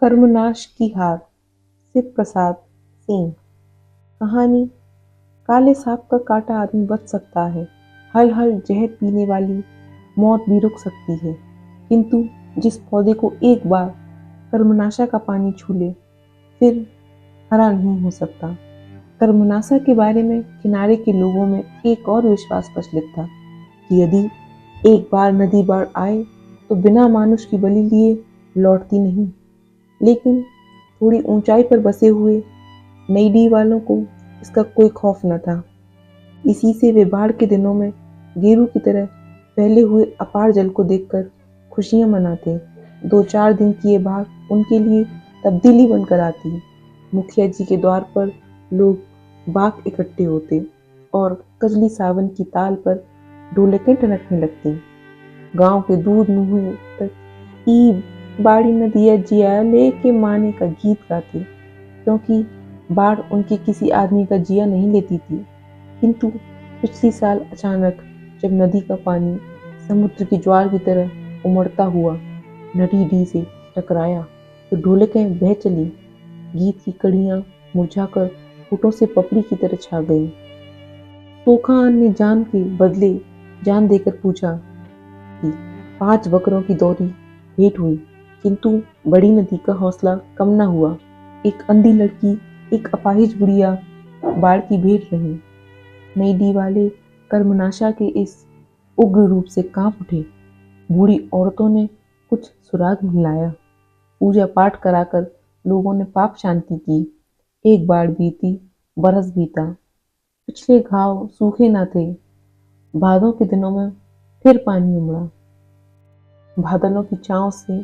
कर्मनाश की हार। शिव प्रसाद सेन। कहानी। काले सांप का काटा आदमी बच सकता है, हल हल जहर पीने वाली मौत भी रुक सकती है, किंतु जिस पौधे को एक बार कर्मनाशा का पानी छू ले फिर हरा नहीं हो सकता। कर्मनाशा के बारे में किनारे के लोगों में एक और विश्वास प्रचलित था कि यदि एक बार नदी बाढ़ आए तो बिना मानुष की बलि लिए लौटती नहीं। लेकिन थोड़ी ऊंचाई पर बसे हुए नईडी वालों को इसका कोई खौफ न था। इसी से वे बाढ़ के दिनों में गेरू की तरह फैले हुए अपार जल को देखकर खुशियां मनाते। 2-4 दिन की ये बाढ़ उनके लिए तब्दीली बनकर आती। मुखिया जी के द्वार पर लोग बाग इकट्ठे होते और कजली सावन की ताल पर ढोलकें टनकने लगती। गांव के दूर नुहे तक ई बाड़ी नदिया जिया लेके माने का गीत गाते, क्योंकि बाढ़ उनके किसी आदमी का जिया नहीं लेती थी। किंतु पिछली साल अचानक जब नदी का पानी समुद्र की ज्वार की तरह उमड़ता हुआ नदी से टकराया तो ढोलकें बह चली। गीत की कड़ियां मुरझाकर होठों से पपड़ी की तरह छा गईं। तो खान ने जान के बदले जान देकर पूछा कि 5 बकरों की दौरी भेंट हुई, किंतु बड़ी नदी का हौसला कम न हुआ। एक अंधी लड़की, एक अपाहिज बुढ़िया बाढ़ की भेंट रही। नईडी वाले कर्मनाशा के इस उग्र रूप से कांप उठे। बूढ़ी औरतों ने कुछ सुराग मिलाया, पूजा पाठ कराकर लोगों ने पाप शांति की। एक बाढ़ बीती, बरस बीता, पिछले घाव सूखे न थे। भादों के दिनों में फिर पानी उमड़ा। बादलों की छांव से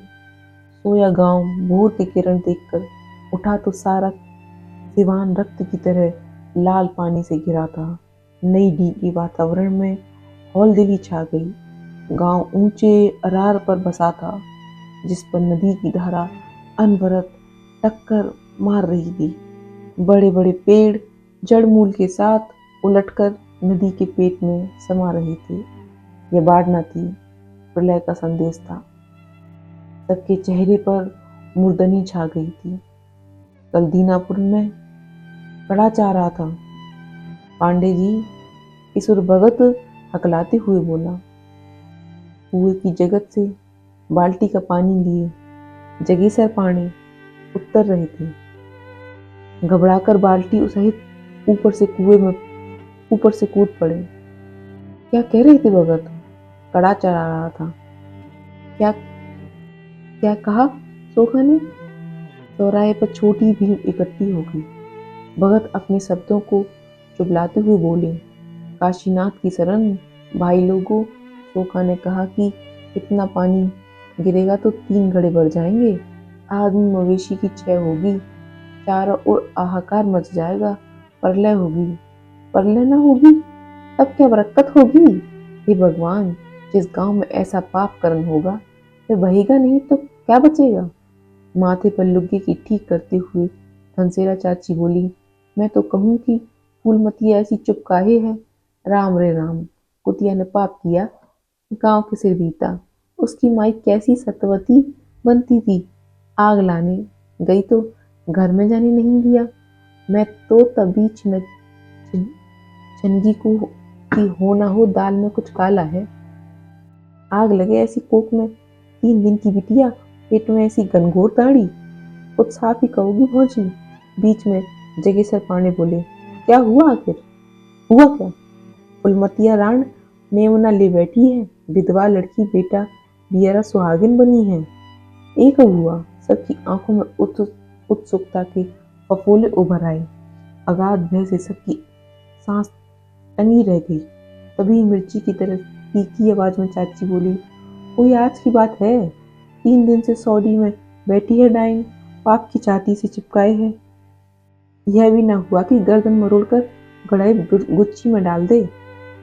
सोया गांव भोर की किरण देखकर उठा तो सारा सिवान रक्त की तरह लाल पानी से घिरा था। नई डी के वातावरण में हौलदिली छा गई। गांव ऊंचे अरार पर बसा था, जिस पर नदी की धारा अनवरत टक्कर मार रही थी। बड़े बड़े पेड़ जड़ मूल के साथ उलटकर नदी के पेट में समा रहे थे। यह बाढ़ न थी, प्रलय का संदेश था। सबके चेहरे पर मुर्दनी छा गई थी। कल दीनापुर में कड़ा चाह रहा था। पांडे जी, किशोर भगत हकलाते हुए बोला। कुएं की जगत से बाल्टी का पानी लिए जगेसर पांडे उतर रहे थे। घबराकर बाल्टी सहित ऊपर से कूद पड़े। क्या कह रहे थे भगत? कड़ा चढ़ा रहा था। क्या क्या कहा सोखा ने? चौराहे पर छोटी भीड़ इकट्ठी हो गई। भगत अपने शब्दों को चुबलाते हुए बोले, काशीनाथ की शरण भाई लोगों। सोखा ने कहा कि इतना पानी गिरेगा तो 3 घड़े भर जाएंगे। आदमी मवेशी की क्षय होगी, चारों ओर हाहाकार मच जाएगा, प्रलय होगी। प्रलय न होगी तब क्या बरकत होगी? हे भगवान, जिस गांव में ऐसा पाप कर्म होगा वह बहेगा नहीं तो क्या बचेगा? माथे पर लुग्गी की ठीक करते हुए धनसेरा चाची बोली, मैं तो कहूँ कि फूलमती ऐसी चुप काहे है? राम रे राम, कुतिया ने पाप किया, गांव के सिर बीता। उसकी माई कैसी सतवती बनती थी, आग लाने गई तो घर में जाने नहीं दिया। मैं तो तभी छनगी को कि हो ना हो दाल में कुछ काला है। आग लगे ऐसी कोख में 3 दिन की बिटिया, पेट में ऐसी घनघोर दाढ़ी, कुछ साफ ही कहोगी भौजी। बीच में जगेसर पांडे बोले, क्या हुआ आखिर? हुआ क्या? फुलमतिया राण मेमना ले बैठी है, विधवा लड़की बेटा बियरा सुहागिन बनी है। एक हुआ। सबकी आंखों में उत्सुकता के फफोले उभर आए। अगाध भय से सबकी सांस टंगी रह गई। तभी मिर्ची की तरह तीखी आवाज में चाची बोली, कोई आज की बात है? 3 दिन से सौदी में बैठी है डाइन, पाप की छाती से चिपकाए है। यह भी न हुआ कि गर्दन मरोड़कर गड़ाई गुच्छी में डाल दे।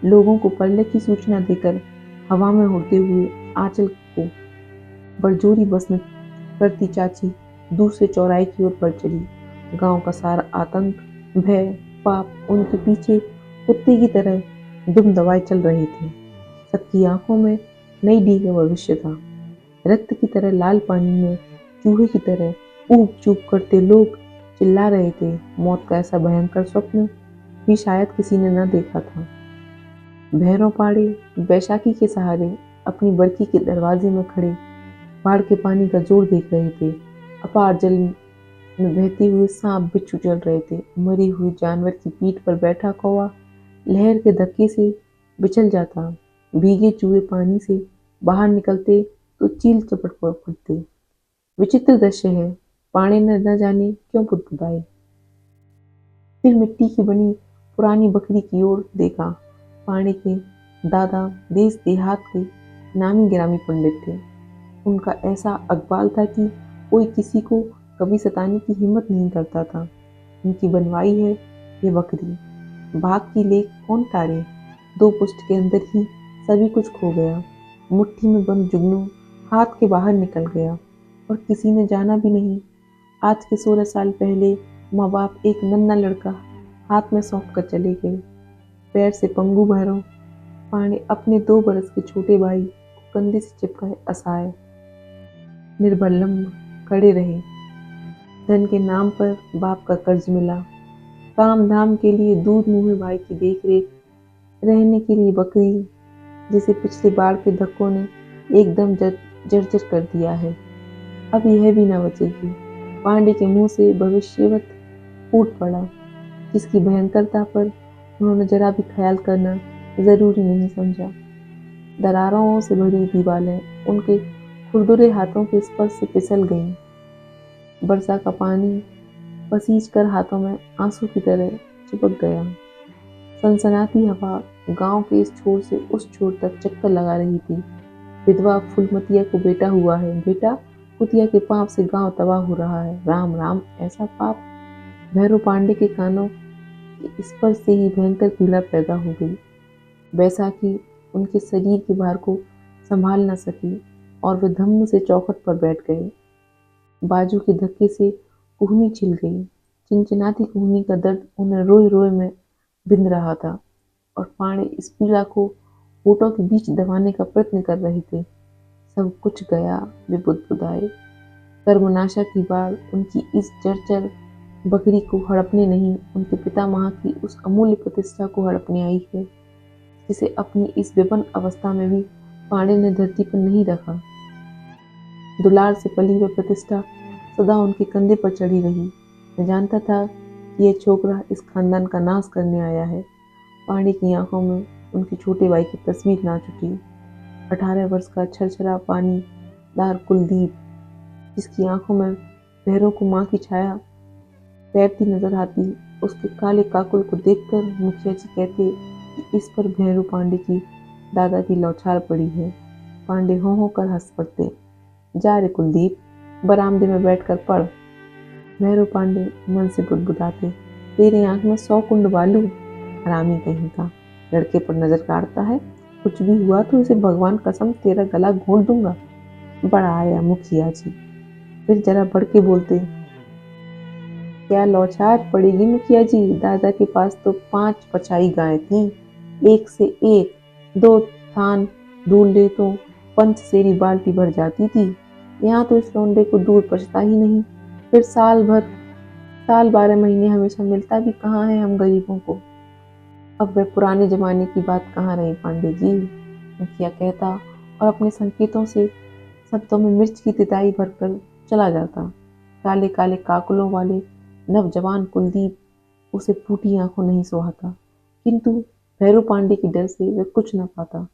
लोगों को प्रलय की सूचना देकर हवा में उड़ते हुए आंचल को बरजोरी बस में करती चाची दूसरे चौराहे की ओर बढ़ चली। गांव का सारा आतंक, भय, पाप उनके पीछे कुत्ते की तरह दुम दबाए चल रहे थे। सबकी आंखों में नई डी का भविष्य था। रक्त की तरह लाल पानी में चूहे की तरह ऊप चूप करते लोग चिल्ला रहे थे। मौत का ऐसा भयंकर स्वप्न भी शायद किसी ने न देखा था। भैरव पाड़े बैशाखी के सहारे अपनी बरकी के दरवाजे में खड़े बाढ़ के पानी का जोर देख रहे थे। अपार जल में बहते हुए सांप बिच्छू चल रहे थे। मरी हुई जानवर की पीठ पर बैठा कौवा लहर के धक्के से बिछल जाता। भीगे चूहे पानी से बाहर निकलते तो चील चपट पड़ते। विचित्र दृश्य है। पाड़े ने न जाने क्यों बुदबुदाए। फिर मिट्टी की बनी पुरानी बकरी की ओर देखा। पाड़े के दादा देश देहात के नामी गिरामी पंडित थे। उनका ऐसा अकबाल था कि कोई किसी को कभी सताने की हिम्मत नहीं करता था। उनकी बनवाई है ये बकरी। भाग की लेख कौन तारे। 2 पुष्ट के अंदर ही सभी कुछ खो गया। मुट्ठी में बंद जुगनू हाथ के बाहर निकल गया और किसी ने जाना भी नहीं। आज के 16 साल पहले माँ बाप एक नन्हा लड़का हाथ में सौंप कर चले गए। पैर से पंगु भैरव पाड़े अपने 2 बरस के छोटे भाई को कंधे से चिपकाए असहाय निर्बलम खड़े रहे। धन के नाम पर बाप का कर्ज मिला। काम धाम के लिए दूध मुँहे भाई की देख रेख, रहने के लिए बकरी जिसे पिछली बाढ़ के धक्कों ने एकदम जर्जर कर दिया है। अब यह भी न बचेगी। पांडे के मुंह से भविष्यवत फूट पड़ा, जिसकी भयंकरता पर उन्होंने जरा भी ख्याल करना जरूरी नहीं समझा। दरारों से भरी दीवारें उनके खुरदुरे हाथों के स्पर्श से फिसल गईं। बरसा का पानी पसीज कर हाथों में आंसू की तरह चिपक गया। सनसनाती हवा गांव के इस छोर से उस छोर तक चक्कर लगा रही थी। विधवा फूलमतिया को बेटा हुआ है। बेटा कुतिया के पाप से गांव तबाह हो रहा है। राम राम, ऐसा पाप। भैरव पांडे के कानों के स्पर्श से ही भयंकर पीड़ा पैदा हो गई। बैसाखी उनके शरीर के भार को संभाल न सकी और वे धम्म से चौखट पर बैठ गए। बाजू के धक्के से कुहनी छिल गई। चिनचिनाती कुहनी का दर्द उन्हें रोए रोए में बिंध रहा था और पाड़े इस पीड़ा को होठों के बीच दबाने का प्रयत्न कर रहे थे। सब कुछ गया, वे बुदबुदाए। कर्मनाशा की बाढ़ उनकी इस जर्जर बकरी को हड़पने नहीं, उनके पितामह की उस अमूल्य प्रतिष्ठा को हड़पने आई है, जिसे अपनी इस विपन्न अवस्था में भी पांडे ने धरती पर नहीं रखा। दुलार से पली हुई प्रतिष्ठा सदा उनके कंधे पर चढ़ी रही। मैं जानता था कि यह छोकरा इस खानदान का नाश करने आया है। पांडे की आंखों में उनके छोटे भाई की तस्वीर नाच उठी। 18 वर्ष का छरछरा पानी दार कुलदीप, जिसकी आंखों में भैरव को माँ की छाया तैरती नजर आती। उसके काले काकुल को देखकर मुखिया जी कहते कि इस पर भैरव पांडे की दादा की लौछार पड़ी है। पांडे हो कर हंस पड़ते। जा रे कुलदीप, बरामदे में बैठकर पढ़। भैरव पांडे मन से बुदबुदाते, तेरे आंख में 100 कुंड बालू। हरामी कहीं का, लड़के पर नजर काटता है। कुछ भी हुआ तो इसे भगवान कसम तेरा गला घोंट दूंगा। बड़ा आया मुखिया जी। फिर जरा बढ़ के बोलते, क्या लौछार पड़ेगी मुखिया जी। दादा के पास तो 5 पछाई गायें थीं, एक से एक। 2 थान ढूंढ ले तो पंचसेरी बाल्टी भर जाती थी। यहाँ तो इस लौंडे को दूध पचता ही नहीं। फिर साल 12 महीने हमेशा मिलता भी कहाँ है हम गरीबों को। अब वह पुराने जमाने की बात कहाँ रही पांडे जी, मुखिया कहता और अपने संकेतों से शब्दों में मिर्च की तिताई भरकर चला जाता। काले काले काकुलों वाले नवजवान कुलदीप उसे फूटी आंखों नहीं सुहाता, किंतु भैरव पांडे के डर से वह कुछ न पाता।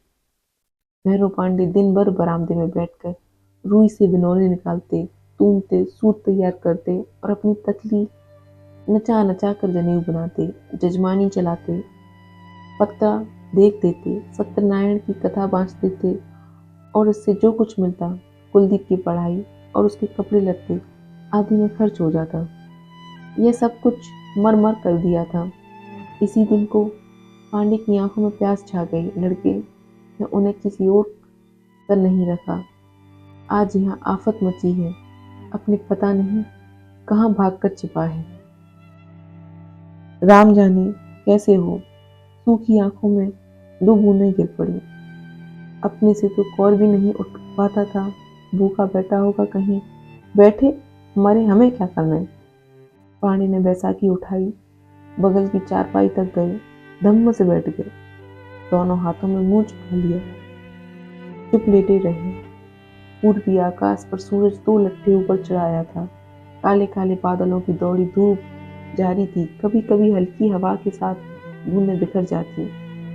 भैरव पांडे दिन भर बरामदे में बैठकर रुई से बिनौले निकालते, तूमते, सूत तैयार करते और अपनी तकली नचा नचा कर जनेऊ बनाते, जजमानी चलाते, पत्ता देख देते, सत्यनारायण की कथा बांच देते और इससे जो कुछ मिलता कुलदीप की पढ़ाई और उसके कपड़े लत्ते आदि में खर्च हो जाता। यह सब कुछ मर मर कर दिया था। इसी दिन को पांडे की आंखों में प्यास छा गई। लड़के ने उन्हें किसी और कर नहीं रखा। आज यहाँ आफत मची है, अपने पता नहीं कहाँ भाग कर छिपा है। राम जाने कैसे हो। सूखी आंखों में 2 बूंदें गिर पड़ी। अपने से तो कौर भी नहीं उठ पाता था। भूखा बैठा होगा कहीं। बैठे मरे हमें क्या करना है। पांडे ने बैसाखी उठाई, बगल की चारपाई तक गए, धम्म से बैठ गए, दोनों हाथों में मुंह छुपा लिया, चुप लेटे रहे। पूर्वी आकाश पर सूरज 2 लट्ठे ऊपर चढ़ाया था। काले काले बादलों की दौड़ी धूप जारी थी। कभी कभी हल्की हवा के साथ बूंदें बिखर जाती।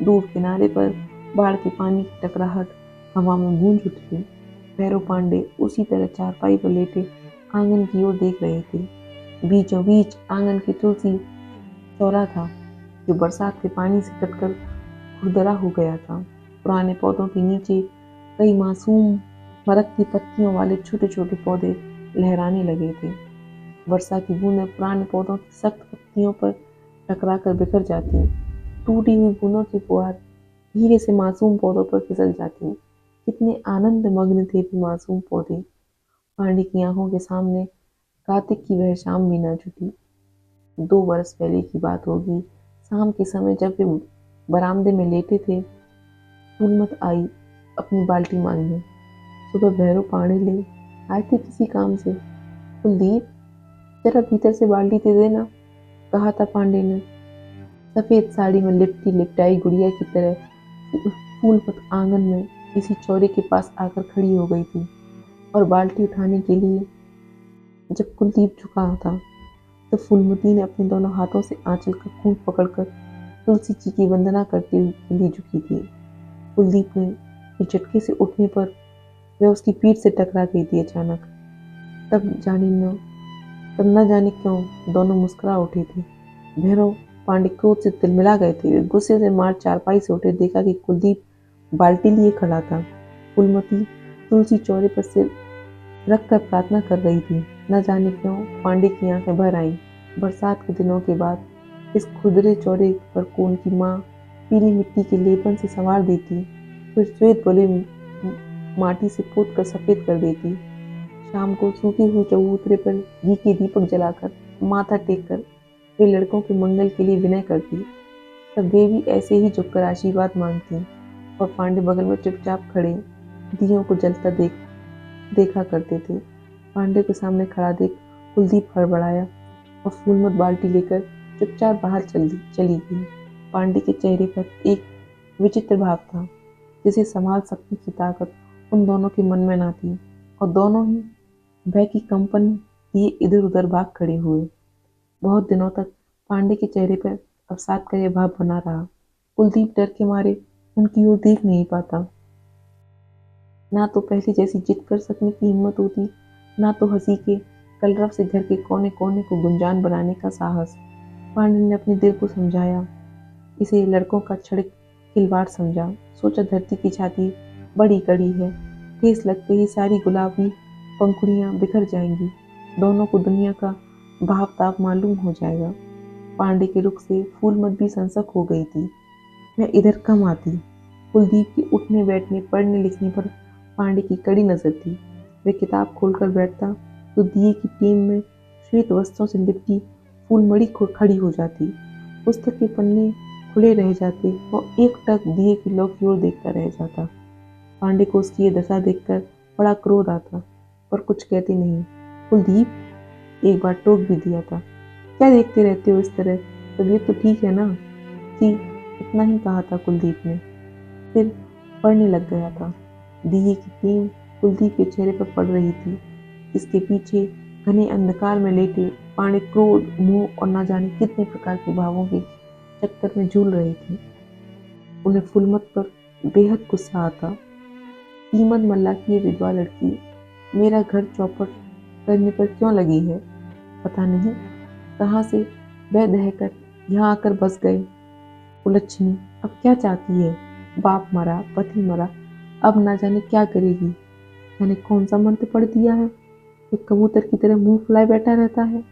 दूर किनारे पर बाढ़ के पानी की टकराहट हवा में गूंज उठती। भैरव पांडे उसी तरह चारपाई पर लेटे आंगन की ओर देख रहे थे। बीचों बीच आंगन की तुलसी चौरा था, जो बरसात के पानी से कटकर खुरदरा हो गया था। पुराने पौधों के नीचे कई मासूम मरकती पत्तियों वाले छोटे छोटे पौधे लहराने लगे थे। वर्षा की बूंदें पुराने पौधों की सख्त पत्तियों पर टकराकर बिखर जाती। टूटी हुई बूंदों की फुहार धीरे से मासूम पौधों पर फिसल जाती। कितने आनंद मग्न थे भी मासूम पौधे। पांडे की आंखों के सामने कार्तिक की वह शाम भी न छुटी। 2 बरस पहले की बात होगी। शाम के समय जब वे बरामदे में लेटे थे, फूलमत आई अपनी बाल्टी मांगने। सुबह भैरव पांडे ले आए थे किसी काम से। कुलदीप, जरा भीतर से बाल्टी दे देना, कहा था पांडे ने। सफेद साड़ी में लिपटी लिपटाई गुड़िया की तरह फूलमत आंगन में इसी चौरे के पास आकर खड़ी हो गई थी, और बाल्टी उठाने के लिए जब कुलदीप झुका था, तो फूलमती ने अपने दोनों हाथों से आंचल का खूंट पकड़कर तुलसी जी की वंदना करते हुए झुकी थी। कुलदीप ने एक झटके से उठने पर वह उसकी पीठ से टकरा गई थी अचानक। तब तब न जाने क्यों दोनों मुस्कुरा उठे थे। भैरव पांडे क्रोध से तिलमिला गए थे। वे गुस्से से मार चारपाई से उठे, देखा कि कुलदीप बाल्टी लिए खड़ा था। फूलमती तुलसी चौरे पर सिर रख कर प्रार्थना कर रही थी। न जाने क्यों पांडे की आंखें भर आईं। बरसात के दिनों के बाद इस खुरदरे चौरे पर को उनकी माँ पीली मिट्टी के लेपन से संवार देती, फिर श्वेत बलुई माटी से पोत कर सफेद कर देती। शाम को सूखे हुए चबूतरे पर घी के दीपक जलाकर माथा टेक कर वे लड़कों के मंगल के लिए विनय करती। तब वे भी ऐसे ही झुककर आशीर्वाद मांगती, और पांडे बगल में चुपचाप खड़े दियों को जलता देखा करते थे। पांडे के सामने खड़ा देख कुलदीप हड़बड़ाया और फूलमत बाल्टी लेकर चुपचाप बाहर चली गई। पांडे के चेहरे पर एक विचित्र भाव था, जिसे संभाल सकने की ताकत उन दोनों के मन में न थी, और दोनों ही भय की कंपन लिए इधर उधर भाग खड़े हुए। बहुत दिनों तक पांडे के चेहरे पर अवसाद का यह भाव बना रहा। कुलदीप डर के मारे उनकी ओर देख नहीं पाता। ना तो पहले जैसी जिद कर सकने की हिम्मत होती, ना तो हंसी के कलरव से घर के कोने कोने को गुंजान बनाने का साहस। पांडे ने अपने दिल को समझाया, इसे लड़कों का क्षणिक खिलवाड़ समझा। सोचा धरती की छाती बड़ी कड़ी है, ठेस लगते ही सारी गुलाबी पंखुड़ियां बिखर जाएंगी, दोनों को दुनिया का भाव ताप मालूम हो जाएगा। पांडे के रुख से फूलमत भी संसक हो गई थी। वह इधर कम आती। कुलदीप के उठने बैठने पढ़ने लिखने पर पांडे की कड़ी नजर थी। वह किताब खोलकर बैठता तो दिए की टीम में श्वेत वस्त्रों से लिपटी फूलमड़ी खड़ी हो जाती। पुस्तक के पन्ने खुले रह जाते और एकटक दिए की लौ की ओर देखता रह जाता। पांडे को उसकी ये दशा देखकर बड़ा क्रोध आता, पर कुछ कहते नहीं। कुलदीप, एक बार टोक भी दिया था, क्या देखते रहते हो इस तरह, तबीयत तो ठीक है ना? जी, इतना ही कहा था कुलदीप ने, फिर पढ़ने लग गया था। दिए की टीम कुलदीप के चेहरे पर पड़ रही थी। इसके पीछे घने अंधकार में लेटे पांडे क्रोध, मोह और न जाने कितने प्रकार के भावों के चक्कर में झूल रहे थे। उन्हें फुलमत पर बेहद गुस्सा आता। कीमत मल्ला की ये विधवा लड़की मेरा घर चौपट करने पर क्यों लगी है? पता नहीं कहाँ से बह दहकर यहाँ आकर बस गए। कुलच्छनी अब क्या चाहती है? बाप मरा, पति मरा, अब ना जाने क्या करेगी। जाने कौन सा मंत्र पढ़ दिया है, एक कबूतर की तरह मुंह फुलाए बैठा रहता है।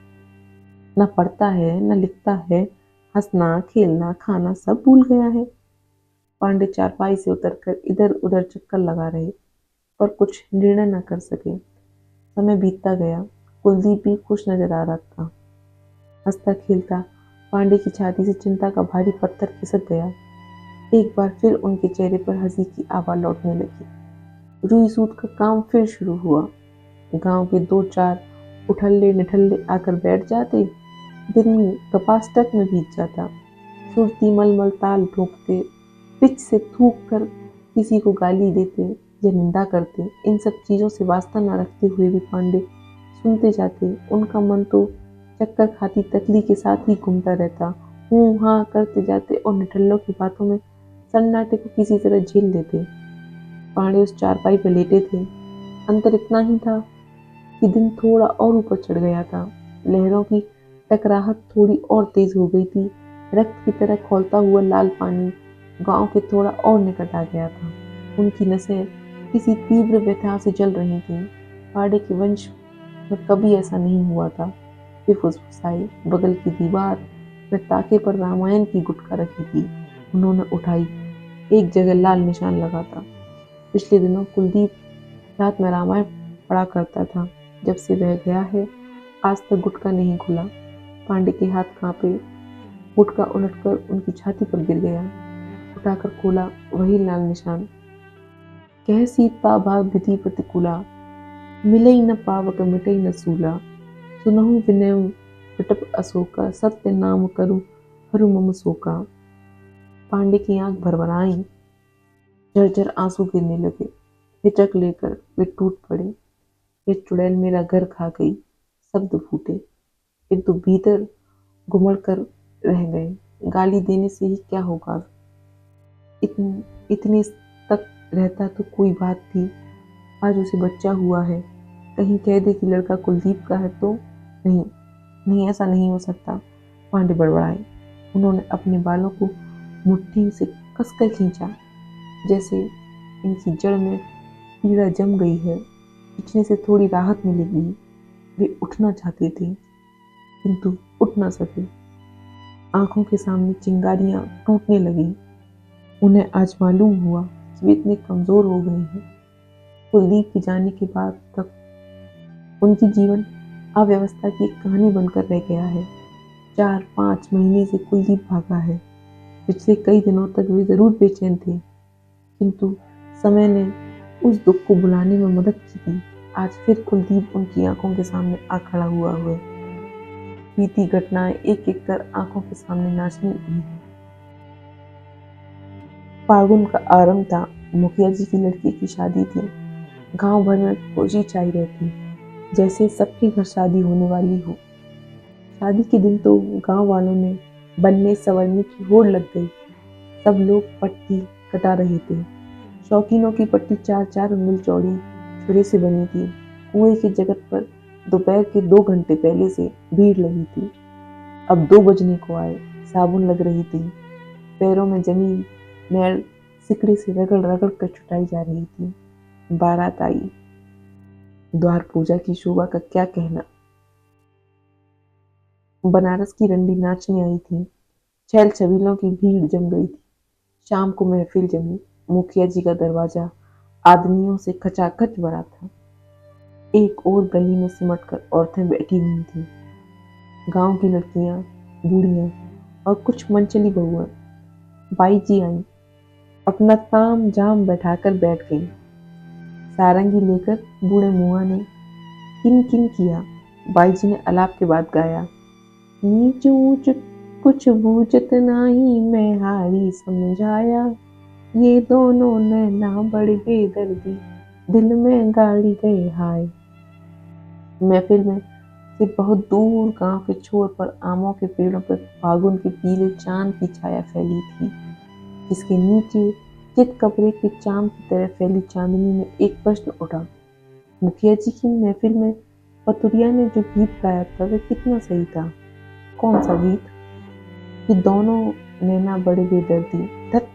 न पढ़ता है, न लिखता है, हंसना खेलना खाना सब भूल गया है। पांडे चारपाई से उतरकर इधर उधर चक्कर लगा रहे, पर कुछ निर्णय न कर सके। समय बीतता गया। कुलदीप भी खुश नजर आ रहा था, हंसता खेलता। पांडे की छाती से चिंता का भारी पत्थर खिसक गया। एक बार फिर उनके चेहरे पर हंसी की आभा लौटने लगी। रुई सूत का काम फिर शुरू हुआ। गांव के 2-4 उठल्ले निठल्ले आकर बैठ जाते। दिन कपास तक में भीग जाता। सुरती मलमल ताल ठोकते, पिच से थूक कर किसी को गाली देते या निंदा करते। इन सब चीज़ों से वास्ता न रखते हुए भी पांडे सुनते जाते। उनका मन तो चक्कर खाती तकली के साथ ही घूमता रहता। हूँ हाँ करते जाते और निठल्लों की बातों में सन्नाटे को किसी तरह झेल लेते। पांडे उस चारपाई पर लेटे थे। अंतर इतना ही था कि दिन थोड़ा और ऊपर चढ़ गया था। लहरों की टकराहट थोड़ी और तेज हो गई थी। रक्त की तरह खौलता हुआ लाल पानी गांव के थोड़ा और निकट आ गया था। उनकी नसें किसी तीव्र व्यथा से जल रही थीं। पांडे के वंश में कभी ऐसा नहीं हुआ था। वे फुसफुसाए। बगल की दीवार में ताके पर रामायण की गुटका रखी थी। उन्होंने उठाई। एक जगह लाल निशान लगा था। पिछले दिनों कुलदीप रात में रामायण पढ़ा करता था। जब से वह गया है आज तक गुटका नहीं खुला। पांडे के हाथ कांपे। गुटका उलटकर उनकी छाती पर गिर गया। उठाकर खोला, वही लाल निशान। कह सीता भाव विधि प्रतिकूला, मिलई न पावक मिटई न सूला। सुनहु विनय विटप अशोका, सत्य नाम करु हरु मम शोका। पांडे की आंख भरभराई। झरझर आंसू गिरने लगे। हिचक लेकर वे टूट पड़े। ये चुड़ैल मेरा घर खा गई, शब्द फूटे, किंतु भीतर घुमड़ कर रह गए। गाली देने से ही क्या होगा। इतने तक रहता तो कोई बात थी। आज उसे बच्चा हुआ है। कहीं कह दे कि लड़का कुलदीप का है तो। नहीं नहीं, ऐसा नहीं हो सकता। पांडे बड़बड़ाए। उन्होंने अपने बालों को मुट्ठी से कसकर खींचा, जैसे इनकी जड़ में पीड़ा जम गई है, खींचने से थोड़ी राहत मिलेगी। वे उठना चाहते थे किंतु उठ न सके। आंखों के सामने चिंगारियां टूटने लगी। उन्हें आज मालूम हुआ कि वे इतने कमजोर हो गए हैं। कुलदीप के जाने के बाद तक उनकी जीवन अव्यवस्था की एक कहानी बनकर रह गया है। 4-5 महीने से कुलदीप भागा है। पिछले कई दिनों तक वे जरूर बेचैन थे, किंतु समय ने उस दुख को बुलाने में मदद की थी। आज फिर कुलदीप उनकी आंखों के सामने आ खड़ा हुआ है। बीती घटनाएं एक एक कर आंखों के सामने नाचने लगी। फागुन का आरंभ था। मुखिया जी की लड़की की शादी थी। गांव भर में खुशी छाई रहती, जैसे सबके घर शादी होने वाली हो। शादी के दिन तो गांव वालों ने बनने संवरने की होड़ लग गई। सब लोग पट्टी कटा रहे थे। शौकीनों की पट्टी 4-4 उंगल चौड़ी छुरे से बनी थी। कुएं की जगत पर दोपहर के 2 घंटे पहले से भीड़ लगी थी। अब 2 बजने को आए। साबुन लग रही थी। पैरों में जमीन मैल सिकड़े से रगड़ रगड़ कर छुटाई जा रही थी। बारात आई। द्वार पूजा की शोभा का क्या कहना। बनारस की रंडी नाचने आई थी। छैल छबीलों की भीड़ जम गई थी। शाम को महफिल जमी। मुखिया जी का दरवाजा आदमियों से खचाखच भरा था। एक और गली में सिमटकर औरतें बैठी हुई थीं। गांव की लड़कियां, बूढ़ियां और कुछ मनचली बहुएं। बाई जी आई। अपना ताम जाम बैठाकर बैठ गई। सारंगी लेकर बूढ़े मुआ ने किन किन किया। बाई जी ने अलाप के बाद गाया। नीच ऊंच कुछ बूझत नाही, मैं हारी समझाया। ये दोनों नैना बड़े बेदर्दी, दिल में गाड़ी गए हाय। महफिल में से बहुत दूर गांव के छोर पर आमों के पेड़ों पर फागुन के पीले चांद की छाया फैली थी, जिसके नीचे चित कपड़े के चांद की तरह फैली चांदनी में एक प्रश्न उठा। मुखिया जी की महफिल में पतुरिया ने जो गीत गाया था वह कितना सही था। कौन सा गीत? कि दोनों नैना बड़े बेदर्दी। धत,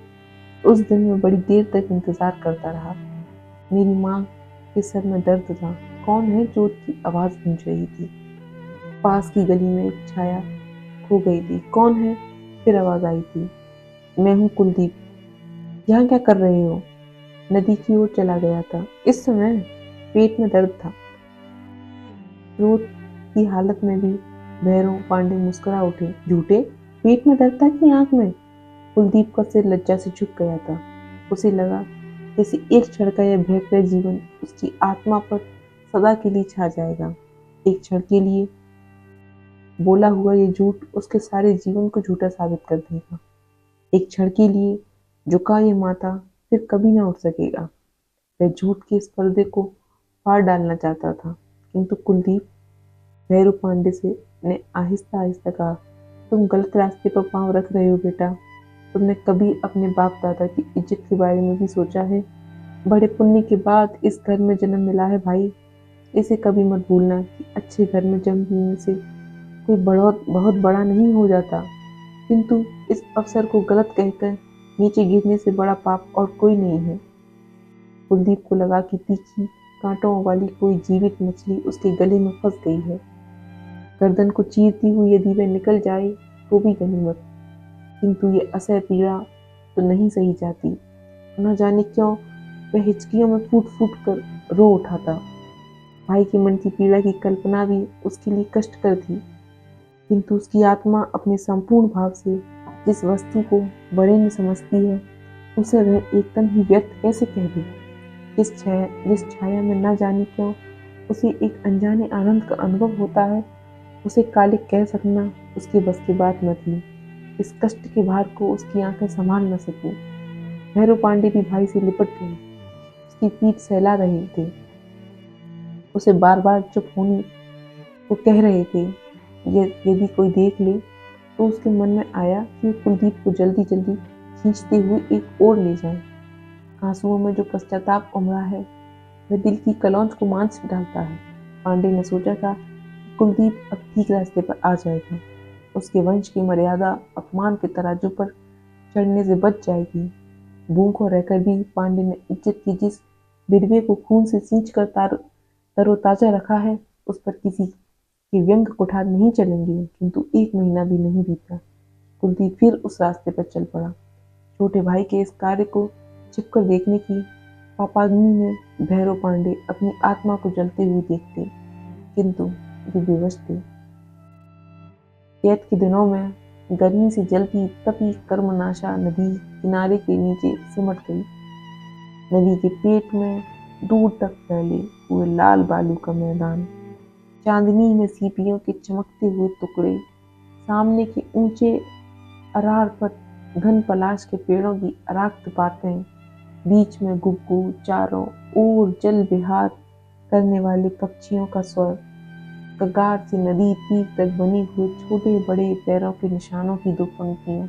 उस दिन मैं बड़ी देर तक इंतजार करता रहा। मेरी माँ के सर में दर्द था। कौन है? जोत की आवाज गूंज रही थी। पास की गली में एक छाया खो गई थी। कौन है? फिर आवाज आई थी। मैं हूँ कुलदीप। यहाँ क्या कर रहे हो? नदी की ओर चला गया था। इस समय पेट में दर्द था। क्रोध की हालत में भी भैरव पांडे मुस्कुरा उठे। झूठे? पेट में दर्द था कि आंख में? कुलदीप का सिर लज्जा से झुक गया था। उसे लगा जैसे एक क्षण का यह भयप्रद जीवन उसकी आत्मा पर सदा के लिए छा जाएगा। एक क्षण के लिए बोला हुआ ये झूठ उसके सारे जीवन को झूठा साबित कर देगा। एक क्षण के लिए झुका ये माथा फिर कभी ना उठ सकेगा। वह झूठ के इस पर्दे को फाड़ डालना चाहता था, किंतु कुलदीप भैरू पांडे से ने आहिस्ता आहिस्ता कहा, तुम गलत रास्ते पर पांव रख रहे हो बेटा। तुमने कभी अपने बाप दादा की इज्जत के बारे में भी सोचा है? बड़े पुण्य के बाद इस घर में जन्म मिला है भाई। इसे कभी मत भूलना कि अच्छे घर में जन्म लेने से कोई बहुत बड़ा नहीं हो जाता, किंतु इस अवसर को गलत कहकर नीचे गिरने से बड़ा पाप और कोई नहीं है। कुलदीप को लगा कि तीखी कांटों वाली कोई जीवित मछली उसके गले में फंस गई है। गर्दन को चीरती हुई यदि वह निकल जाए तो भी गनीमत, किंतु ये असह्य पीड़ा तो नहीं सही जाती। न जाने क्यों वह हिचकियों में फूट फूट कर रो उठा था। भाई के मन की पीड़ा की कल्पना भी उसके लिए कष्टकर थी, किंतु उसकी आत्मा अपने संपूर्ण भाव से जिस वस्तु को वरेण्य समझती है उसे वह एकदम ही व्यर्थ कैसे कह दे। जिस छाया में न जाने क्यों उसे एक अनजाने आनंद का अनुभव होता है, उसे कालिक कह सकना उसके बस की बात न थी। इस कष्ट के भार को उसकी आंखें संभाल न सकी। भैरव पांडे भी भाई से लिपट गए, उसकी पीठ सहला रहे थे, उसे बार बार चुप होने को कह रहे थे। यदि कोई देख ले तो उसके मन में आया कि वो कुलदीप को जल्दी जल्दी खींचते हुए एक ओर ले जाए। आंसुओं में जो पश्चाताप उमड़ा है वह दिल की कलौंज को मांस डालता है। पांडे ने सोचा था कि कुलदीप अब ठीक रास्ते पर आ जाएगा, उसके वंश की मर्यादा अपमान के तराजू पर चढ़ने से बच जाएगी। भूखों रहकर भी पांडे ने इज्जत की जिस बिरवे को खून से सींच कर तरोताजा रखा है, उस पर किसी के व्यंग कुठार नहीं चलेंगे। किंतु एक महीना भी नहीं बीता, कुलदीप फिर उस रास्ते पर चल पड़ा। छोटे भाई के इस कार्य को छिपकर देखने की पापाग्नि में भैरव पांडे अपनी आत्मा को जलते हुए देखते, किंतु वे विवश थे। कैद के दिनों में गर्मी से जलती तपी कर्मनाशा नदी किनारे के नीचे सिमट गई। नदी के पेट में दूर तक फैले हुए लाल बालू का मैदान, चांदनी में सीपियों के चमकते हुए टुकड़े, सामने के ऊंचे अरार पर घन पलाश के पेड़ों की अराक्त बातें, बीच में गुग्गू, चारों ओर जल विहार करने वाले पक्षियों का स्वर, कगार से नदी तीर तक बनी हुई छोटे बड़े पैरों के निशानों की दो पंक्तियां,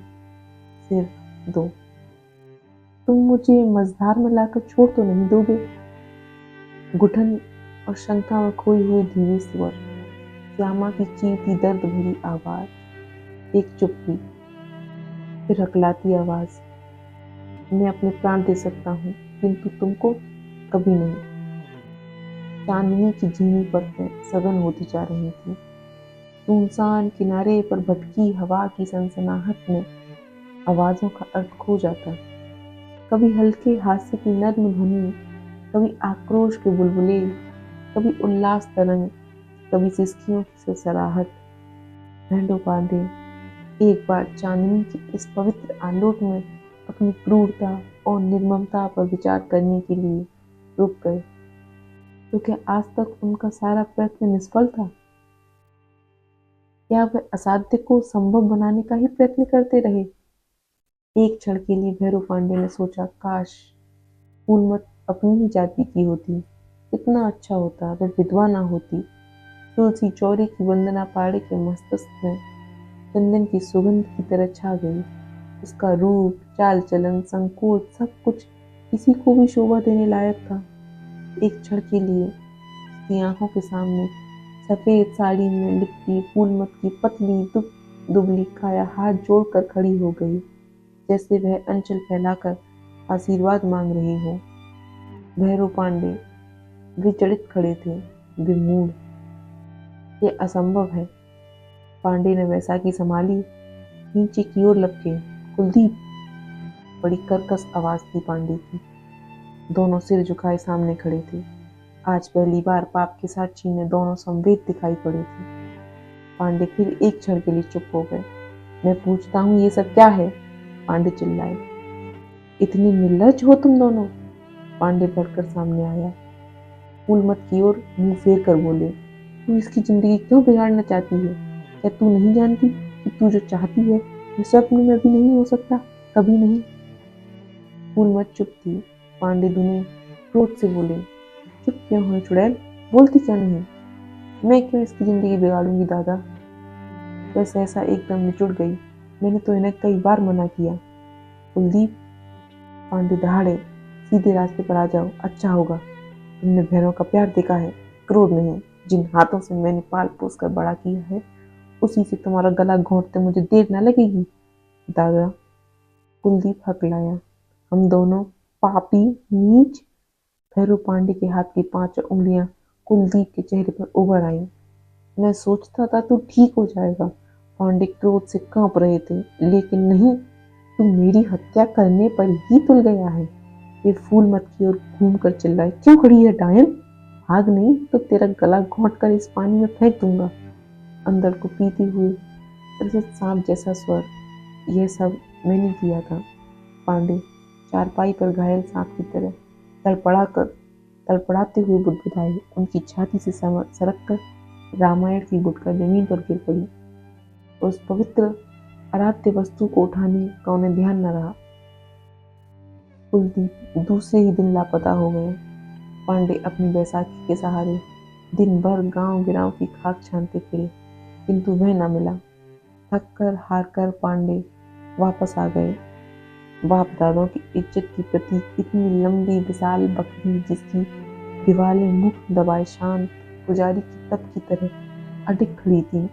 सिर्फ दो। तुम मुझे मझधार में लाकर छोड़ तो नहीं दोगे? घुटन और शंका में खोई हुई धीरे स्वर, श्यामा की चींटी दर्द भरी आवाज, एक चुप्पी, फिर हकलाती आवाज, मैं अपने प्राण दे सकता हूँ किंतु तुमको कभी नहीं। चांदनी की झीनी परतें सघन होती जा रही थी। सुनसान किनारे पर भटकी हवा की सनसनाहट में आवाजों का अर्थ खो जाता। कभी हल्के हास्य की नर्म ध्वनि, कभी आक्रोश के बुलबुले, कभी उल्लास तरंग, कभी सिसकियों की सरसराहट। भैरव पांडे एक बार चांदनी की इस पवित्र आलोक में अपनी क्रूरता और निर्ममता पर विचार करने के लिए रुक गए। तो क्या आज तक उनका सारा प्रयत्न निष्फल था? क्या वह असाध्य को संभव बनाने का ही प्रयत्न करते रहे? एक क्षण के लिए भैरव पांडे ने सोचा, काश फूलमत अपनी ही जाति की होती, कितना अच्छा होता, वह विधवा ना होती। तुलसी चौरे की वंदना पाड़े के मस्तिष्क में चंदन की सुगंध की तरह छा गई। उसका रूप, चाल चलन, संकोच, सब कुछ किसी को भी शोभा देने लायक था। एक क्षण के लिए उसकी आंखों के सामने सफेद साड़ी में लिपटी फूलमत की पतली दुबली काया हाथ जोड़कर खड़ी हो गई, जैसे वह अंचल फैलाकर आशीर्वाद मांग रही हो। भैरव पांडे विचलित खड़े थे, विमूढ़। ये असंभव है। पांडे ने वैसाखी संभाली, नीचे की ओर लपके। कुलदीप, बड़ी कर्कश आवाज थी पांडे की। दोनों सिर झुकाए सामने खड़े थे। आज पहली बार पाप के साक्षी में दोनों संवेद दिखाई पड़े थे। पांडे फिर एक क्षण के लिए चुप हो गए। मैं पूछता हूँ ये सब क्या है? पांडे चिल्लाए। इतनी निर्लज्ज हो तुम दोनों? पांडे बढ़कर सामने आया। फूलमत की ओर मुंह फेर कर बोले, तू इसकी जिंदगी क्यों बिगाड़ना चाहती है? क्या तू नहीं जानती कि तू जो चाहती है वो स्वप्न में भी नहीं हो सकता, कभी नहीं। फूलमत चुप थी। पांडे दुने क्रोध से बोले, चुप क्यों हो चुड़ैल, बोलती क्यों नहीं? मैं क्यों इसकी जिंदगी बिगाड़ूंगी दादा? वह सहसा एकदम निचुड़ गई। मैंने तो इन्हें कई बार मना किया। कुलदीप, पांडे दहाड़े, सीधे रास्ते पर आ जाओ, अच्छा होगा। तुमने भैरव का प्यार देखा है, क्रोध नहीं। जिन हाथों से मैंने पाल पोस कर बड़ा किया है, उसी से तुम्हारा गला घोंटते मुझे देर न लगेगी। दादा, कुलदीप हकलाया, हम दोनों पापी, नीच। भैरव पांडे के हाथ की 5 उंगलियां कुलदीप के चेहरे पर उभर आईं। मैं सोचता था तू ठीक हो जाएगा। पांडे क्रोध से कांप रहे थे, लेकिन नहीं, तू मेरी हत्या करने पर ही तुल गया है। ये फूलमत की ओर घूम कर चिल्लाए, क्यों खड़ी है डायन? भाग नहीं तो तेरा गला घोंट कर इस पानी में फेंक दूंगा। अंदर को पीती हुई तरसत सांप जैसा स्वर, यह सब मैंने किया था। पांडे चारपाई पर घायल सांप की तरह तड़पड़ाते हुए बुदबुदाए। उनकी छाती से सरक कर रामायण की गुटका जमीन पर गिर पड़ी। उस पवित्र आराध्य वस्तु को उठाने का उन्हें ध्यान न रहा। कुलदीप दूसरे ही दिन लापता हो गए। पांडे अपनी बैसाखी के सहारे दिन भर गांव गिराव की खाक छानते फिरे, किंतु वह न मिला। थक कर हार कर पांडे वापस आ गए। बाप दादों की इज्जत की प्रतीक इतनी लंबी विशाल बकरी, जिसकी दीवारें मुख दबाए शांत पुजारी की तप की तरह अडिग खड़ी थी,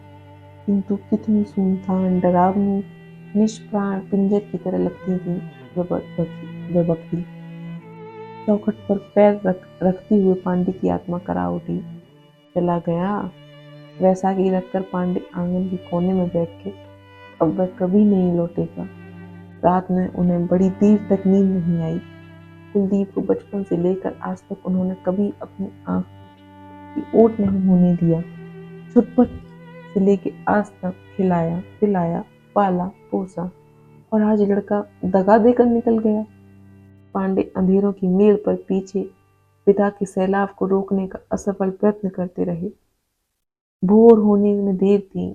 किंतु कितनी सुनसान, डरावनी, निष्प्राण पिंजर की तरह लगती थी वह बकरी। चौखट पर पैर रखते हुए पांडे की आत्मा करा उठी। चला गया। वैसाखी रखकर पांडे आंगन के कोने में बैठ के, अब वह कभी नहीं लौटेगा। रात में उन्हें बड़ी देर तक नींद नहीं आई। कुलदीप को बचपन से लेकर आज तक उन्होंने कभी अपनी आंख की ओट नहीं होने दिया। छुटपुट से लेके आज तक खिलाया पिलाया, पाला पोसा, और आज लड़का दगा देकर निकल गया। पांडे अंधेरों की मेड़ पर पीछे पिता के सैलाब को रोकने का असफल प्रयत्न करते रहे। भोर होने में देर थी।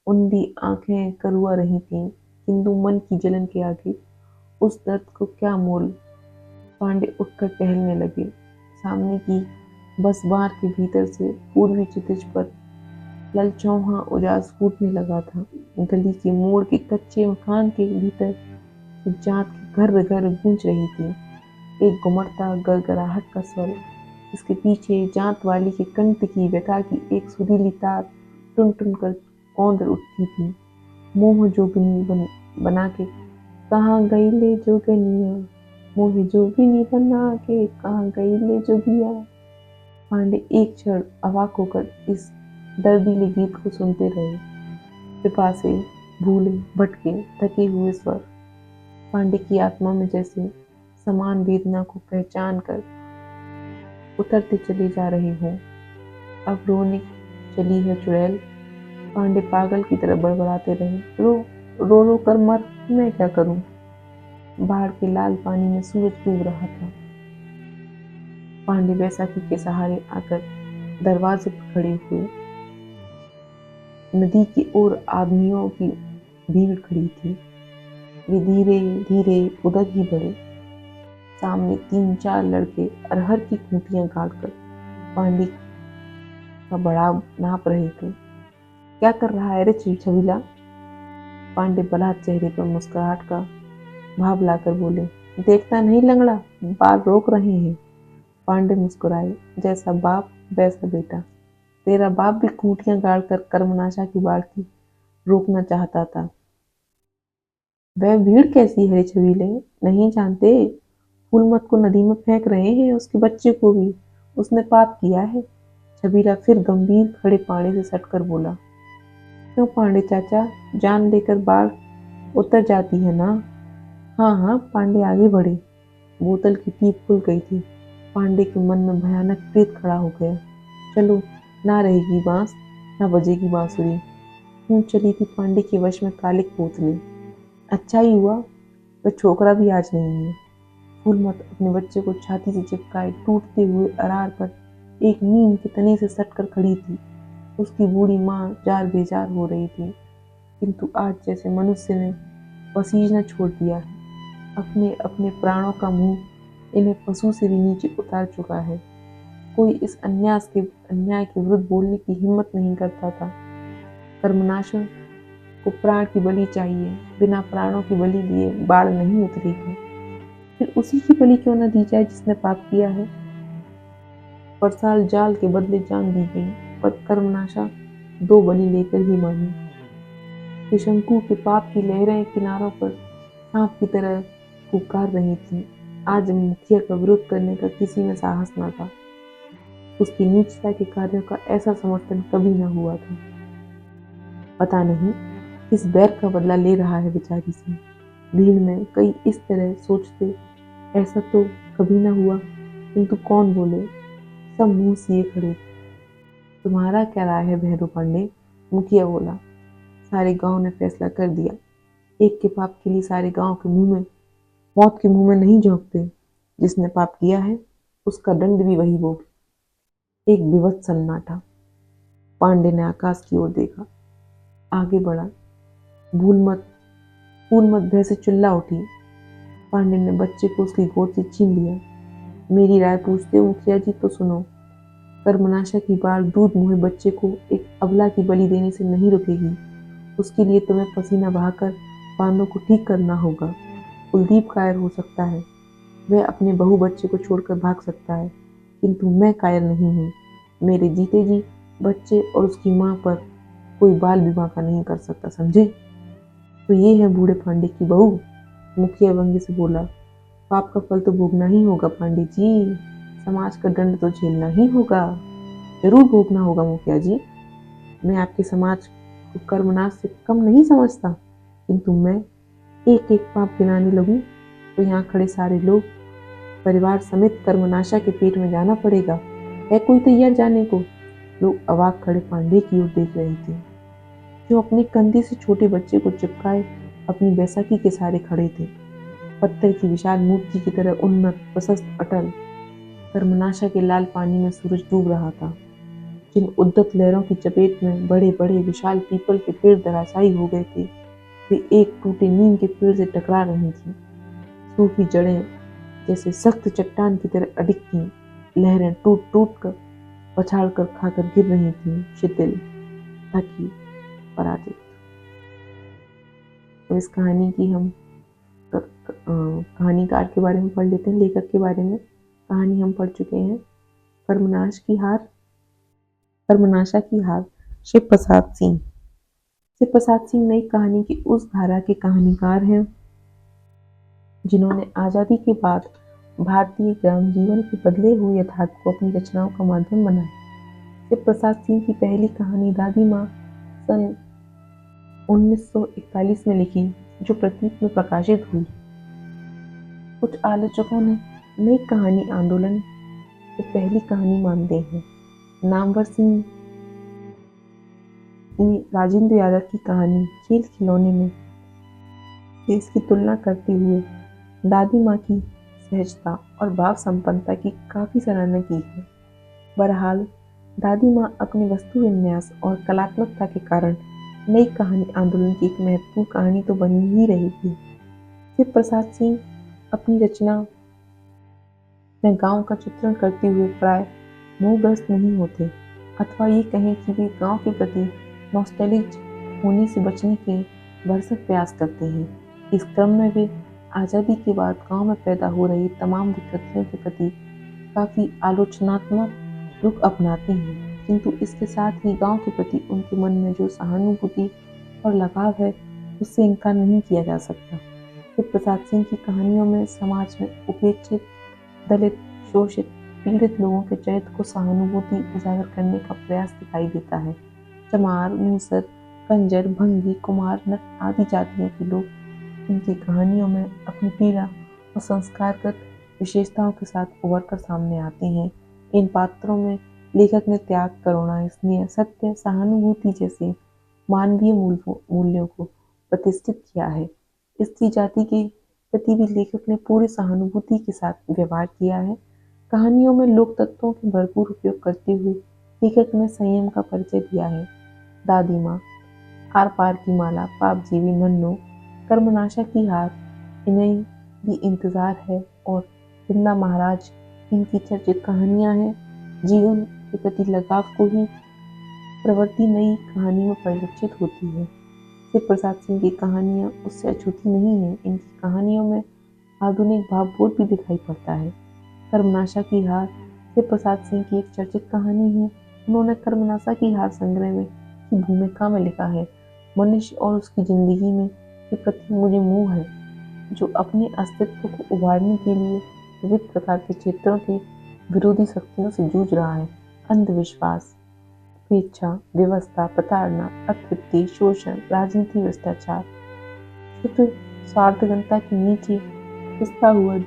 उनकी आंखें करुआ रही थीं, किंतु मन की जलन के आगे उस दर्द को क्या मोल। पांडे उठकर टहलने लगे। सामने की बस बार के भीतर से पूर्वी क्षितिज पर ललचौहा उजास फूटने लगा था। गली के मोड़ के कच्चे मकान के भीतर जात की घर घर गूंज रही थी। एक गुमड़ता गड़गड़ाहट का स्वर, इसके पीछे जात वाली के कंठ की व्यथा की एक सुरीली तार टुन टुन कर कौंध उठती थी। मोह जोगिनी बना के कहाँ गई ले जोगनिया, मोह जोगिनी बना के कहाँ गई ले जोगिया। पांडे एक क्षण अवाक होकर इस दर्दीले गीत को सुनते रहे। पिपासे, भूले, भटके, थके हुए स्वर पांडे की आत्मा में जैसे समान वेदना को पहचान कर उतरते चले जा रहे हों। अब रोने चली है चुड़ैल, पांडे पागल की तरह बड़बड़ाते रहे। रो रो कर मर, मैं क्या करूं? बाढ़ के लाल पानी में सूरज डूब रहा था। पांडे बैसाखी के सहारे आकर दरवाजे पर खड़े हुए। नदी की ओर आदमियों की भीड़ खड़ी थी। वे धीरे धीरे उधर ही बढ़े। सामने 3-4 लड़के अरहर की खूंटियां गाड़कर पांडे का बड़ाव नाप रहे थे। क्या कर रहा है रे छबीला? पांडे बलहा चेहरे पर मुस्कुराहट का भाव लाकर बोले, देखता नहीं लंगड़ा, बाल रोक रहे हैं। पांडे मुस्कुराए, जैसा बाप वैसा बेटा। तेरा बाप भी खूंटियां गाड़कर कर्मनाशा की बाढ़ रोकना चाहता था। वह भीड़ कैसी है छबीले, नहीं जानते? फूलमत को नदी में फेंक रहे हैं, उसके बच्चे को भी। उसने पाप किया है। छबीला फिर गंभीर खड़े पांडे से सटकर बोला, क्यों पांडे चाचा, जान लेकर बाढ़ उतर जाती है ना? हाँ हाँ, पांडे आगे बढ़े। बोतल की पीप खुल गई थी। पांडे के मन में भयानक प्रेत खड़ा हो गया। चलो, ना रहेगी बांस, ना बजेगी बांसुरी। यूं चली थी पांडे के वश में कालिक बोतलें। अच्छा ही हुआ वह छोकरा भी आज नहीं है। फूलमत अपने बच्चे को छाती से चिपकाए टूटते हुए अरार पर एक नीम के तने से सटकर खड़ी थी। उसकी बूढ़ी माँ जार बेजार हो रही थी, किंतु आज जैसे मनुष्य ने पसीजना छोड़ दिया है, अपने अपने प्राणों का मुंह इन्हें पशु से भी नीचे उतार चुका है। कोई इस अन्याय के विरुद्ध बोलने की हिम्मत नहीं करता था। कर्मनाशों को प्राण की बलि चाहिए, बिना प्राणों की बलि लिए बाढ़ नहीं उतरेगी। फिर उसी की बलि क्यों न दी जाए जिसने पाप किया है। पर साल जाल के बदले जान दी गई, पर कर्मनाशा 2 बलि लेकर ही मानी। त्रिशंकु के पाप की लहरें किनारों पर सांप की तरह पुकार रही थीं। आज मुखिया का विरोध करने का किसी में साहस न था। उसकी नीचता के कार्यों का ऐसा समर्थन कभी न हुआ था। पता नहीं किस बैर का बदला ले रहा है बेचारी से। भीड़ में कई इस तरह सोचते, ऐसा तो कभी न हुआ, किंतु कौन बोले, सब मुंह सिए खड़े थे। तुम्हारा क्या राय है भैरू पांडे? मुखिया बोला। सारे गांव ने फैसला कर दिया। एक के पाप के लिए सारे गांव के मुंह में मौत के मुंह में नहीं झोंकते। जिसने पाप किया है उसका दंड भी वही भोगे। एक विवश सन्नाटा। पांडे ने आकाश की ओर देखा, आगे बढ़ा। फूल मत भय से चिल्ला उठी। पांडे ने बच्चे को उसकी गोद से छीन लिया। मेरी राय पूछते हो मुखिया जी तो सुनो। कर्मनाशा की बाढ़ दूध मुहे बच्चे को एक अबला की बलि देने से नहीं रुकेगी। उसके लिए तुम्हें पसीना बहाकर बांधों को ठीक करना होगा। कुलदीप कायर हो सकता है, वह अपने बहू बच्चे को छोड़कर भाग सकता है, किंतु मैं कायर नहीं हूँ। मेरे जीते जी बच्चे और उसकी माँ पर कोई बाल विवाह का नहीं कर सकता, समझे? तो ये है बूढ़े पांडे की बहू। मुखिया व्यंग्य से बोला। पाप का फल तो भोगना ही होगा पांडे जी, समाज का दंड तो झेलना ही होगा। जरूर भोगना होगा मुखिया जी। मैं आपके समाज को कर्मनाश से कम नहीं समझता, किंतु मैं एक एक पाप गिनाने लगूं तो यहाँ खड़े सारे लोग परिवार समेत कर्मनाशा के पेट में जाना पड़ेगा। है कोई तैयार जाने को? लोग अवाक खड़े पांडे की ओर देख रहे थे, जो अपने कंधे से छोटे बच्चे को चिपकाए अपनी बैसाखी के सहारे खड़े थे। पत्थर की विशाल मूर्ति की तरह उन्नत, प्रशस्त, अटल। कर्मनाशा के लाल पानी में सूरज डूब रहा था। जिन उद्दत लहरों की चपेट में बड़े बड़े विशाल पीपल के पेड़ धराशायी हो गए थे, वे एक टूटे नीम के पेड़ से टकरा रही थीं। सूखी जड़ें जैसे सख्त चट्टान की तरह अडिग थीं। लहरें टूट टूट कर पछाड़ कर खाकर गिर रही थीं, शिथिल, थकी, पराजित। तो इस कहानी की हम कहानीकार के बारे में पढ़ लेते हैं, लेखक के बारे में। कहानी हम पढ़ चुके हैं कर्मनाशा की हार, शिव प्रसाद सिंह। शिव प्रसाद सिंह नई कहानी की उस धारा के कहानीकार हैं जिन्होंने आज़ादी के बाद भारतीय ग्राम जीवन के बदले हुए यथार्थ को अपनी रचनाओं का माध्यम बनाया। शिव प्रसाद सिंह की पहली कहानी दादी माँ सन 1941 में लिखी, जो प्रतीक में प्रकाशित हुई। कुछ आलोचकों ने नई कहानी आंदोलन को पहली कहानी मानते हैं। नामवर सिंह राजेंद्र यादव की कहानी खेल खिलौने में इसकी तुलना करते हुए दादी माँ की सहजता और भाव संपन्नता की काफी सराहना की है। बहरहाल दादी माँ अपने वस्तु विन्यास और कलात्मकता के कारण नई कहानी आंदोलन की एक महत्वपूर्ण कहानी तो बनी ही रहेगी। शिव प्रसाद सिंह अपनी रचना में गांव का चित्रण करते हुए प्राय मोहग्रस्त नहीं होते, अथवा ये कहें कि वे गांव के प्रति नॉस्टैल्जिक होने से बचने के भरसक प्रयास करते हैं। इस क्रम में वे आज़ादी के बाद गांव में पैदा हो रही तमाम विकृतियों के प्रति काफ़ी आलोचनात्मक रुख अपनाते हैं, किंतु इसके साथ ही गांव के प्रति उनके मन में जो सहानुभूति और लगाव है, उससे इनकार नहीं किया जा सकता। शिव प्रसाद सिंह की कहानियों में समाज में उपेक्षित, दलित, शोषित, पीड़ित लोगों के चरित्र को सहानुभूति उजागर करने का प्रयास दिखाई देता है। चमार, मूसर, कंजर, भंगी, कुमार, नट आदि जातियों के लोग इनकी कहानियों में अपनी पीड़ा और संस्कारगत विशेषताओं के साथ उभर कर सामने आते हैं। इन पात्रों में लेखक ने त्याग, करुणा, स्नेह, सत्य, सहानुभूति जैसे मानवीय मूल्यों को प्रतिष्ठित किया है। स्त्री जाति के प्रति भी लेखक ने पूरी सहानुभूति के साथ व्यवहार किया है। कहानियों में लोक तत्वों के भरपूर उपयोग करते हुए लेखक ने संयम का परिचय दिया है। दादी माँ, आर पार की माला, पाप जीवी नन्नो, कर्मनाशा की हार, इन्हें भी इंतजार है, और जिंदा महाराज, इनकी चर्चित कहानियां हैं। जीवन के प्रति लगाव को ही प्रवृत्ति नई कहानी में परिलक्षित होती है। शिव प्रसाद सिंह की कहानियां उससे अछूती नहीं है। इनकी कहानियों में आधुनिक भावबोध भी दिखाई पड़ता है। कर्मनाशा की हार शिव प्रसाद सिंह की एक चर्चित कहानी है। उन्होंने कर्मनाशा की हार संग्रह में की भूमिका में लिखा है, मनुष्य और उसकी जिंदगी में के प्रति मुझे मोह है, जो अपने अस्तित्व को उभारने के लिए विविध प्रकार के क्षेत्रों के विरोधी शक्तियों से जूझ रहा है। अंधविश्वास, उपेक्षा, व्यवस्था, प्रताड़ना, अतृप्ति, शोषण, राजनीति, भ्रष्टाचार, शुद्ध स्वार्थगनता के नीचे घुसता हुआ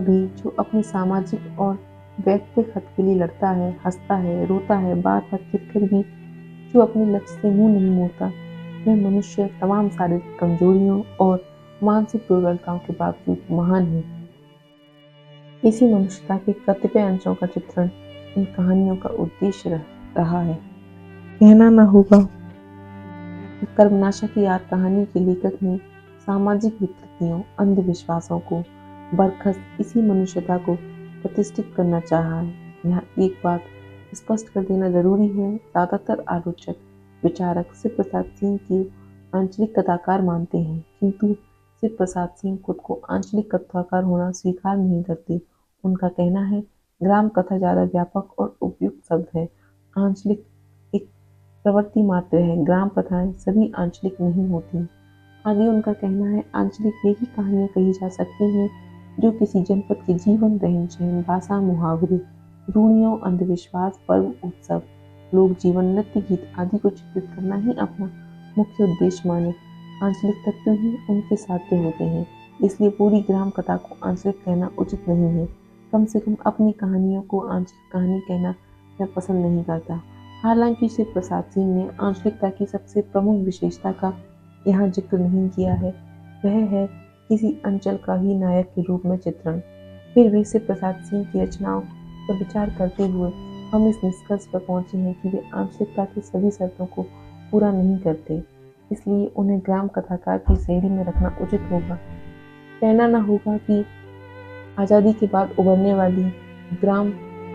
भी जो अपने सामाजिक और व्यक्तिगत हक के लिए लड़ता है, हंसता है, रोता है, बार बार गिरकर भी जो अपने लक्ष्य से मुंह नहीं मोड़ता, वह मनुष्य तमाम शारीरिक कमजोरियों और मानसिक दुर्बलताओं के बावजूद महान है। इसी मनुष्यता के कतिपय अंशों का चित्रण इन कहानियों का उद्देश्य रहा है। कहना न होगा कि कर्मनाशा की याद कहानी के लेखक ने सामाजिक विकृतियों, अंधविश्वासों को बरखस इसी मनुष्यता को प्रतिष्ठित करना चाहा है। यहाँ एक बात स्पष्ट कर देना जरूरी है, ज्यादातर आलोचक विचारक शिव प्रसाद सिंह की आंचलिक कथाकार मानते हैं, किंतु शिव प्रसाद सिंह खुद को आंचलिक कथाकार होना स्वीकार नहीं करते। उनका कहना है, ग्राम कथा ज्यादा व्यापक और उपयुक्त शब्द है। आंचलिक एक प्रवृत्ति मात्र है, ग्राम कथाएं सभी आंचलिक नहीं होती। आगे उनका कहना है, आंचलिक यही कहानियां कही जा सकती हैं जो किसी जनपद के जीवन, रहन सहन, भाषा, मुहावरे, रूढ़ियों, अंधविश्वास, पर्व, उत्सव, लोक जीवन, नृत्य, गीत आदि को चित्रित करना ही अपना मुख्य उद्देश्य माने। आंचलिक तत्व ही उनके साध्य होते हैं, इसलिए पूरी ग्राम कथा को आंचलिक कहना उचित नहीं है। कम से कम अपनी कहानियों को आंचलिक कहानी कहना मैं पसंद नहीं करता। हालांकि शिव प्रसाद सिंह ने आंचलिकता की सबसे प्रमुख विशेषता का यहाँ जिक्र नहीं किया है, वह है किसी अंचल का ही नायक के रूप में चित्रण। फिर भी शिव प्रसाद सिंह की रचनाओं पर विचार करते हुए हम इस निष्कर्ष पर पहुंचे हैं कि वे आंचलिकता की सभी शर्तों को पूरा नहीं करते, इसलिए उन्हें ग्राम कथाकार की श्रेणी में रखना उचित होगा। कहना न होगा कि आज़ादी के बाद उभरने वाली ग्राम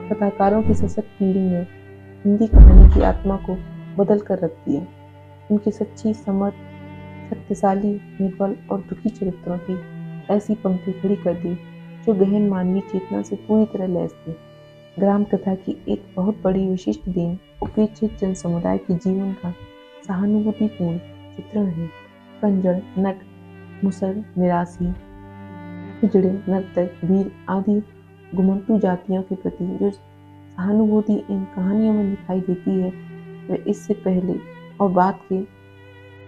कथाकारों की सशक्त पीढ़ी ने हिंदी कहानी की आत्मा को बदल कर रख दिया। उनकी सच्ची, समर्थ, शक्तिशाली, निर्बल और दुखी चरित्रों की ऐसी पंक्ति खड़ी कर दी जो गहन मानवीय चेतना से पूरी तरह लैस थी। ग्राम कथा की एक बहुत बड़ी विशिष्ट देन उपेक्षित जन समुदाय के जीवन का सहानुभूतिपूर्ण चित्रण है। कंजड़, नट, मुसर, मिरासी, हिजड़े, नर्तक, वीर आदि घुमंतू जातियों के प्रति जो सहानुभूति इन कहानियों में दिखाई देती है, वह इससे पहले और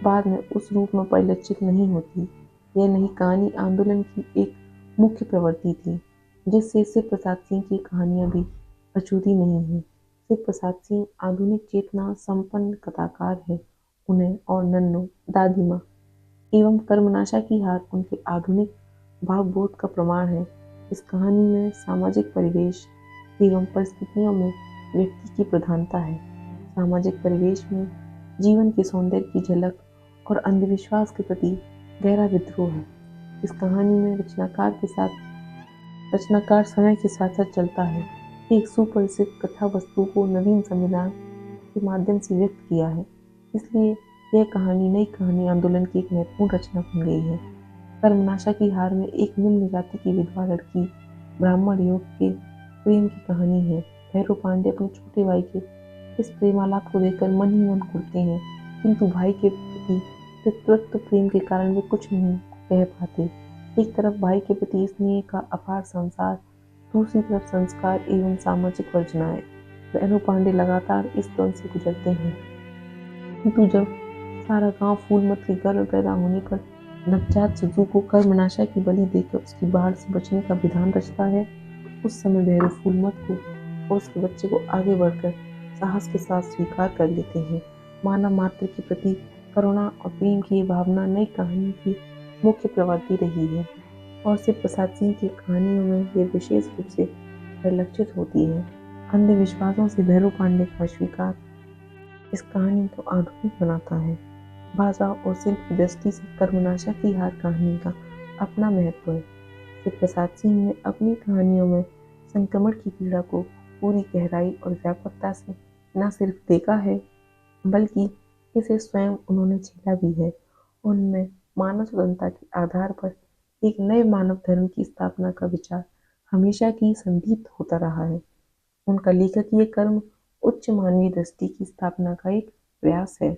बाद में उस रूप में परिलक्षित नहीं होती। यह नई कहानी आंदोलन की एक मुख्य प्रवृत्ति थी, जिससे शिव प्रसाद सिंह की कहानियां भी अछूती नहीं हैं। शिव प्रसाद सिंह आधुनिक चेतना संपन्न कथाकार है। उन्हें और नन्नो, दादी माँ एवं कर्मनाशा की हार उनके आधुनिक भावबोध का प्रमाण है। इस कहानी में सामाजिक परिवेश एवं परिस्थितियों में व्यक्ति की प्रधानता है। सामाजिक परिवेश में जीवन के सौंदर्य की झलक और अंधविश्वास के प्रति गहरा विद्रोह है। इस कहानी में रचनाकार समय के साथ साथ चलता है। एक सुपरिचित कथा वस्तु को नवीन संविधान के माध्यम से व्यक्त किया है, इसलिए यह कहानी नई कहानी आंदोलन की एक महत्वपूर्ण रचना बन गई है। कर्मनाशा की हार में एक निम्न जाति की विधवा लड़की ब्राह्मण युवक के प्रेम की कहानी है। भैरव पांडे अपने छोटे भाई के इस प्रेमालाप को देखकर मन ही मन कुढ़ते हैं, किंतु भाई के प्रति पितृत्व प्रेम के कारण वे कुछ नहीं कह पाते। एक तरफ भाई के प्रति स्नेह का अपार संसार, दूसरी तरफ संस्कार एवं सामाजिक वर्जनाएं। भैरव पांडे लगातार इस द्वंद से गुजरते हैं, किंतु जब सारा गांव फूलमत के गर्भ पैदा होने पर नवजात शिशु को कर्मनाशा की बलि देकर उसकी बाढ़ से बचने का विधान रचता है, उस समय भैरव फूलमत को और उसके बच्चे को आगे बढ़कर साहस के साथ स्वीकार कर लेते हैं। मानव मात्र के प्रति करुणा और प्रेम की ये भावना नई कहानी की मुख्य प्रवृत्ति रही है और शिव प्रसाद सिंह की कहानियों में ये विशेष रूप से परिलक्षित होती है। अंधविश्वासों से भैरव पांडे का स्वीकार इस कहानी को आधुनिक बनाता है। भाषा और शिल्प की दृष्टि से कर्मनाशा की हार कहानी का अपना महत्व है। शिव प्रसाद सिंह ने अपनी कहानियों में संक्रमण की पीड़ा को पूरी गहराई और व्यापकता से न सिर्फ देखा है, बल्कि इसे स्वयं उन्होंने झेला भी है। उनमें मानव स्वतंत्रता के आधार पर एक नए मानव धर्म की स्थापना का विचार हमेशा की संदीप्त होता रहा है। उनका लेखकीय कर्म उच्च मानवीय दृष्टि की स्थापना का एक प्रयास है।